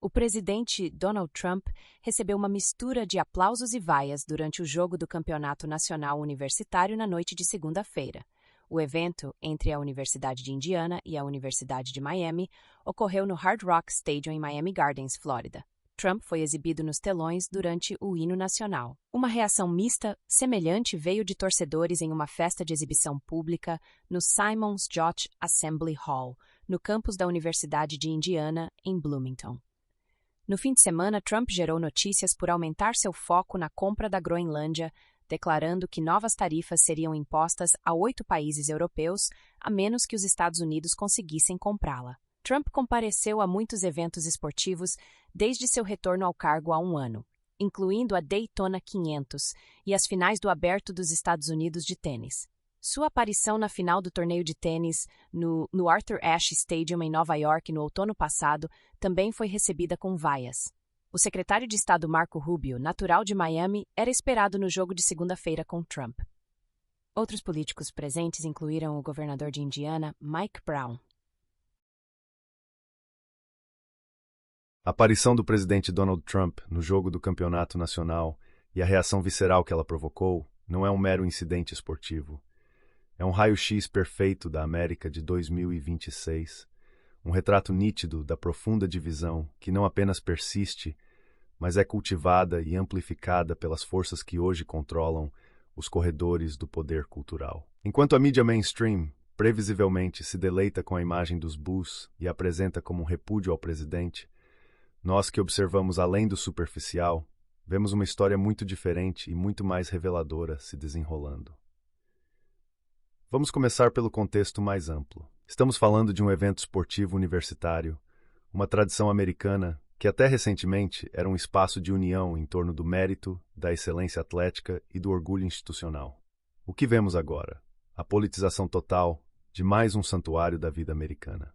O presidente Donald Trump recebeu uma mistura de aplausos e vaias durante o jogo do Campeonato Nacional Universitário na noite de segunda-feira. O evento, entre a Universidade de Indiana e a Universidade de Miami, ocorreu no Hard Rock Stadium em Miami Gardens, Flórida. Trump foi exibido nos telões durante o hino nacional. Uma reação mista semelhante veio de torcedores em uma festa de exibição pública no Simmons Jott Assembly Hall, no campus da Universidade de Indiana, em Bloomington. No fim de semana, Trump gerou notícias por aumentar seu foco na compra da Groenlândia, declarando que novas tarifas seriam impostas a 8 países europeus, a menos que os Estados Unidos conseguissem comprá-la. Trump compareceu a muitos eventos esportivos desde seu retorno ao cargo há um ano, incluindo a Daytona 500 e as finais do Aberto dos Estados Unidos de tênis. Sua aparição na final do torneio de tênis no Arthur Ashe Stadium em Nova York no outono passado também foi recebida com vaias. O secretário de Estado Marco Rubio, natural de Miami, era esperado no jogo de segunda-feira com Trump. Outros políticos presentes incluíram o governador de Indiana, Mike Brown. A aparição do presidente Donald Trump no jogo do Campeonato Nacional e a reação visceral que ela provocou não é um mero incidente esportivo. É um raio-x perfeito da América de 2026, um retrato nítido da profunda divisão que não apenas persiste, mas é cultivada e amplificada pelas forças que hoje controlam os corredores do poder cultural. Enquanto a mídia mainstream previsivelmente se deleita com a imagem dos Bush e apresenta como um repúdio ao presidente, nós que observamos além do superficial, vemos uma história muito diferente e muito mais reveladora se desenrolando. Vamos começar pelo contexto mais amplo. Estamos falando de um evento esportivo universitário, uma tradição americana que até recentemente era um espaço de união em torno do mérito, da excelência atlética e do orgulho institucional. O que vemos agora? A politização total de mais um santuário da vida americana.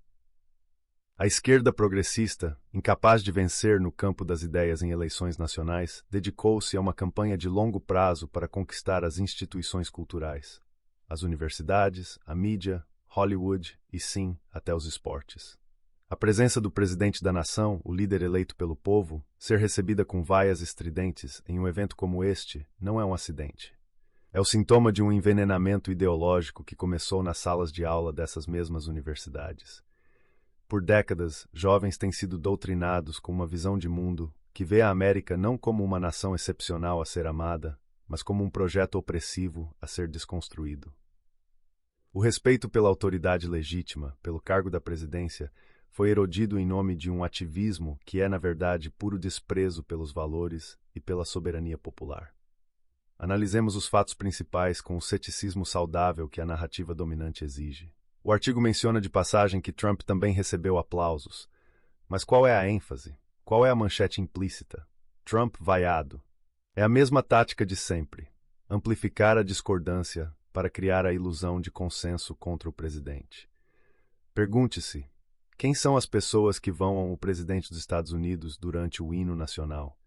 A esquerda progressista, incapaz de vencer no campo das ideias em eleições nacionais, dedicou-se a uma campanha de longo prazo para conquistar as instituições culturais, as universidades, a mídia, Hollywood e, sim, até os esportes. A presença do presidente da nação, o líder eleito pelo povo, ser recebida com vaias estridentes em um evento como este não é um acidente. É o sintoma de um envenenamento ideológico que começou nas salas de aula dessas mesmas universidades. Por décadas, jovens têm sido doutrinados com uma visão de mundo que vê a América não como uma nação excepcional a ser amada, mas como um projeto opressivo a ser desconstruído. O respeito pela autoridade legítima, pelo cargo da presidência, foi erodido em nome de um ativismo que é, na verdade, puro desprezo pelos valores e pela soberania popular. Analisemos os fatos principais com o ceticismo saudável que a narrativa dominante exige. O artigo menciona de passagem que Trump também recebeu aplausos. Mas qual é a ênfase? Qual é a manchete implícita? Trump vaiado. É a mesma tática de sempre: amplificar a discordância para criar a ilusão de consenso contra o presidente. Pergunte-se: quem são as pessoas que vão ao presidente dos Estados Unidos durante o hino nacional?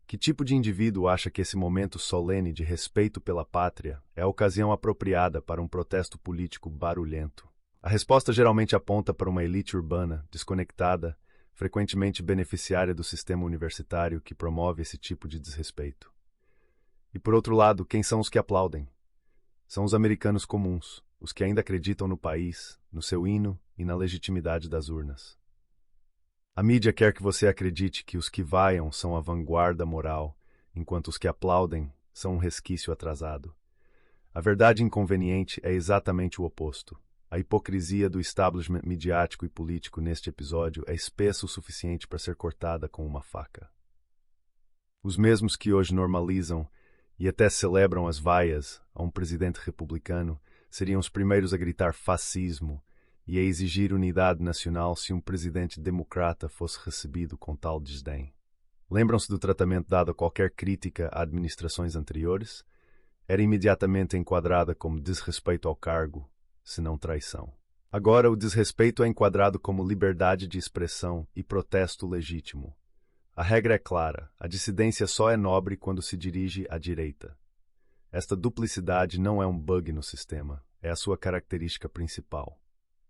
Que tipo de indivíduo acha que esse momento solene de respeito pela pátria é a ocasião apropriada para um protesto político barulhento? A resposta geralmente aponta para uma elite urbana, desconectada, frequentemente beneficiária do sistema universitário que promove esse tipo de desrespeito. E por outro lado, quem são os que aplaudem? São os americanos comuns, os que ainda acreditam no país, no seu hino e na legitimidade das urnas. A mídia quer que você acredite que os que vaiam são a vanguarda moral, enquanto os que aplaudem são um resquício atrasado. A verdade inconveniente é exatamente o oposto. A hipocrisia do establishment midiático e político neste episódio é espessa o suficiente para ser cortada com uma faca. Os mesmos que hoje normalizam e até celebram as vaias a um presidente republicano seriam os primeiros a gritar fascismo e a exigir unidade nacional se um presidente democrata fosse recebido com tal desdém. Lembram-se do tratamento dado a qualquer crítica a administrações anteriores? Era imediatamente enquadrada como desrespeito ao cargo, se não traição. Agora, o desrespeito é enquadrado como liberdade de expressão e protesto legítimo. A regra é clara: a dissidência só é nobre quando se dirige à direita. Esta duplicidade não é um bug no sistema, é a sua característica principal.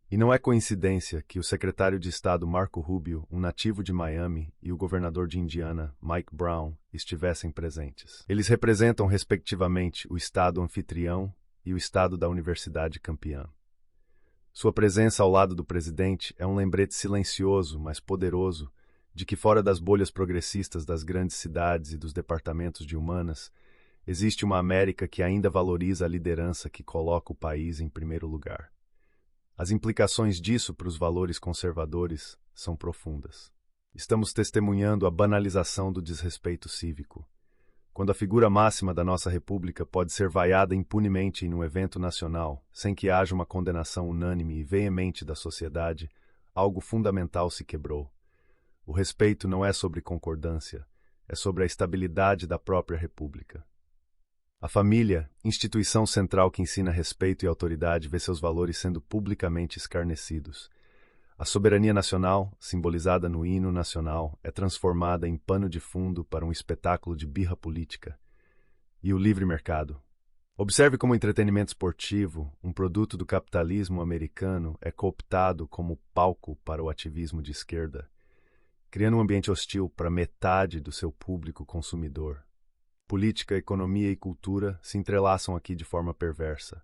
E não é coincidência que o secretário de Estado Marco Rubio, um nativo de Miami, e o governador de Indiana, Mike Brown, estivessem presentes. Eles representam, respectivamente, o estado anfitrião e o estado da universidade campeã. Sua presença ao lado do presidente é um lembrete silencioso, mas poderoso, de que fora das bolhas progressistas das grandes cidades e dos departamentos de humanas, existe uma América que ainda valoriza a liderança que coloca o país em primeiro lugar. As implicações disso para os valores conservadores são profundas. Estamos testemunhando a banalização do desrespeito cívico. Quando a figura máxima da nossa república pode ser vaiada impunemente em um evento nacional, sem que haja uma condenação unânime e veemente da sociedade, algo fundamental se quebrou. O respeito não é sobre concordância, é sobre a estabilidade da própria república. A família, instituição central que ensina respeito e autoridade, vê seus valores sendo publicamente escarnecidos. A soberania nacional, simbolizada no hino nacional, é transformada em pano de fundo para um espetáculo de birra política. E o livre mercado. Observe como o entretenimento esportivo, um produto do capitalismo americano, é cooptado como palco para o ativismo de esquerda, criando um ambiente hostil para metade do seu público consumidor. Política, economia e cultura se entrelaçam aqui de forma perversa.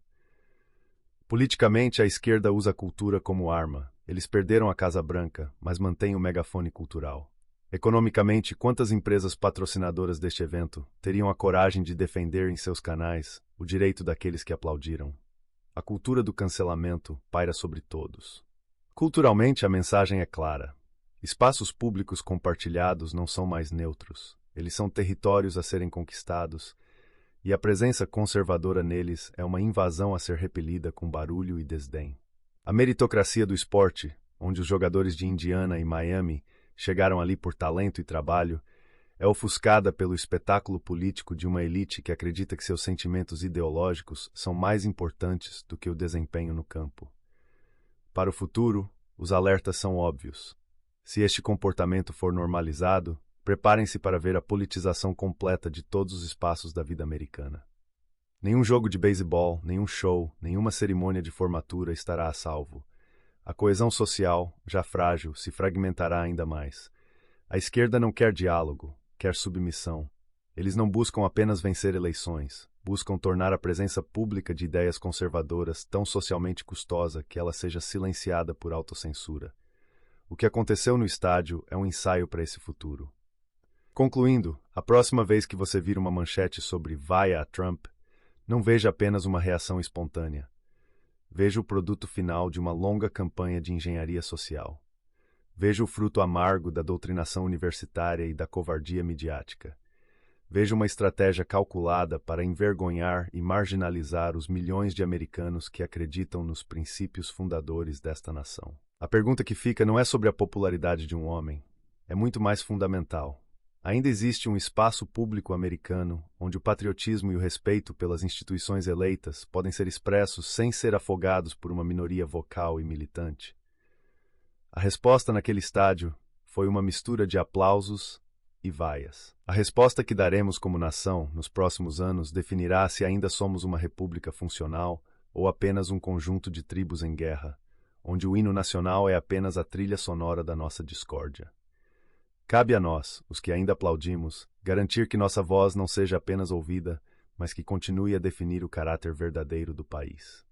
Politicamente, a esquerda usa a cultura como arma. Eles perderam a Casa Branca, mas mantêm o megafone cultural. Economicamente, quantas empresas patrocinadoras deste evento teriam a coragem de defender em seus canais o direito daqueles que aplaudiram? A cultura do cancelamento paira sobre todos. Culturalmente, a mensagem é clara. Espaços públicos compartilhados não são mais neutros. Eles são territórios a serem conquistados, e a presença conservadora neles é uma invasão a ser repelida com barulho e desdém. A meritocracia do esporte, onde os jogadores de Indiana e Miami chegaram ali por talento e trabalho, é ofuscada pelo espetáculo político de uma elite que acredita que seus sentimentos ideológicos são mais importantes do que o desempenho no campo. Para o futuro, os alertas são óbvios. Se este comportamento for normalizado, preparem-se para ver a politização completa de todos os espaços da vida americana. Nenhum jogo de beisebol, nenhum show, nenhuma cerimônia de formatura estará a salvo. A coesão social, já frágil, se fragmentará ainda mais. A esquerda não quer diálogo, quer submissão. Eles não buscam apenas vencer eleições, buscam tornar a presença pública de ideias conservadoras tão socialmente custosa que ela seja silenciada por autocensura. O que aconteceu no estádio é um ensaio para esse futuro. Concluindo, a próxima vez que você vir uma manchete sobre "Vai a Trump", não veja apenas uma reação espontânea. Veja o produto final de uma longa campanha de engenharia social. Veja o fruto amargo da doutrinação universitária e da covardia midiática. Veja uma estratégia calculada para envergonhar e marginalizar os milhões de americanos que acreditam nos princípios fundadores desta nação. A pergunta que fica não é sobre a popularidade de um homem, é muito mais fundamental. Ainda existe um espaço público americano onde o patriotismo e o respeito pelas instituições eleitas podem ser expressos sem ser afogados por uma minoria vocal e militante. A resposta naquele estádio foi uma mistura de aplausos e vaias. A resposta que daremos como nação nos próximos anos definirá se ainda somos uma república funcional ou apenas um conjunto de tribos em guerra, onde o hino nacional é apenas a trilha sonora da nossa discórdia. Cabe a nós, os que ainda aplaudimos, garantir que nossa voz não seja apenas ouvida, mas que continue a definir o caráter verdadeiro do país.